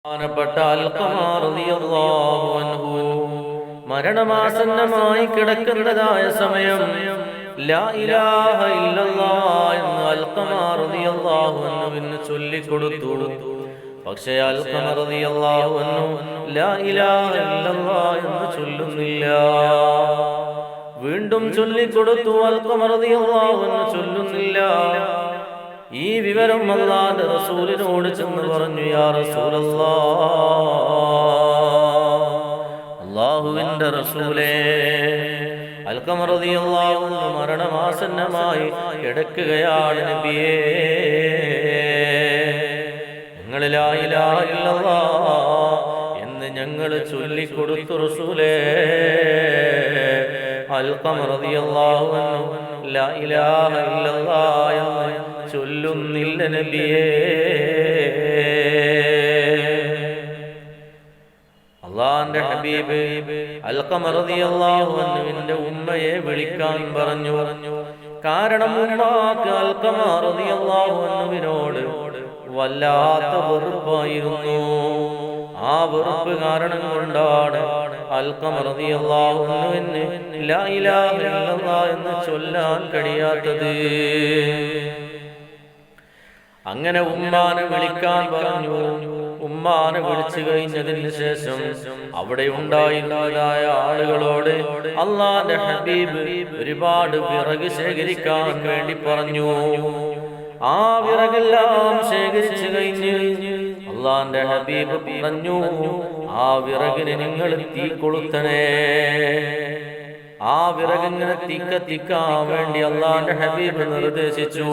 ബഹുമാനപ്പെട്ട അൽഖമാ റളിയല്ലാഹു അൻഹു മരണമാസന്നമായി കിടക്കുന്നതായ സമയം ലാ ഇലാഹ ഇല്ലല്ലാഹ് എന്ന് അൽഖമാ റളിയല്ലാഹു അൻഹുവിന് ചൊല്ലിക്കൊടുത്തു. പക്ഷേ അൽഖമാ റളിയല്ലാഹു അൻഹു ലാ ഇലാഹ ഇല്ലല്ലാഹ് എന്ന് ചൊല്ലുന്നില്ല. വീണ്ടും ചൊല്ലിക്കൊടുത്തു. അൽഖമാ റളിയല്ലാഹു അൻഹു ചൊല്ലുന്നില്ല. ഈ വിവരം അല്ലാഹുവിന്റെ റസൂലിനോട് ചെന്ന് പറഞ്ഞു, യാ റസൂലല്ലാഹ്, അല്ലാഹുവിന്റെ റസൂലേ, അൽഖമാ റളിയല്ലാഹു അൻഹു മരണമാസന്നമായി കിടക്കുകയാണ് നബിയേ. നിങ്ങൾ ലാ ഇലാഹ ഇല്ലല്ലാഹ് എന്ന് ഞങ്ങൾ ചൊല്ലിക്കൊടുത്തു റസൂലേ. അൽഖമാ റളിയല്ലാഹു അൻഹു ലാ ഇലാഹ ഇല്ലല്ലാഹ് എന്ന് ചൊല്ലുന്നില്ല നബിയേ. അല്ലാഹുവിന്റെ ഹബീബ് അൽഖമാ റളിയല്ലാഹു അൻഹുവിന്റെ ഉമ്മയെ വിളിക്കാൻ പറഞ്ഞു. കാരണം ഉമ്മാക്ക് അൽഖമാ റളിയല്ലാഹു അൻഹുവിനോട് വല്ലാത്ത വെറുപ്പായിരുന്നു. ആ വെറുപ്പ് കാരണം കൊണ്ടാണ് അൽഖമാ റളിയല്ലാഹു അൻഹുവിന് ലാ ഇലാഹ ഇല്ലല്ലാഹ് എന്ന് ചൊല്ലാൻ കഴിയാത്തത്. അങ്ങനെ ഉമ്മാനെ വിളിക്കാൻ പറഞ്ഞു. ഉമ്മാനെ വിളിച്ചു കഴിഞ്ഞതിന് ശേഷം അവിടെ ഉണ്ടായിരുന്നതായ ആളുകളോട് അല്ലാഹുവിന്റെ ഹബീബ് ഒരുപാട് വിറക് ശേഖരിക്കാൻ വേണ്ടി പറഞ്ഞു. ആ വിറകെല്ലാം ശേഖരിച്ചു കഴിഞ്ഞ് അല്ലാഹുവിന്റെ ഹബീബ് പറഞ്ഞു, ആ വിറകിന് നിങ്ങൾ തീ കൊളുത്തണേ. ആ വിറകിങ്ങനെ തീ കത്തിക്കാൻ വേണ്ടി അല്ലാഹുവിന്റെ ഹബീബ് നിർദ്ദേശിച്ചു.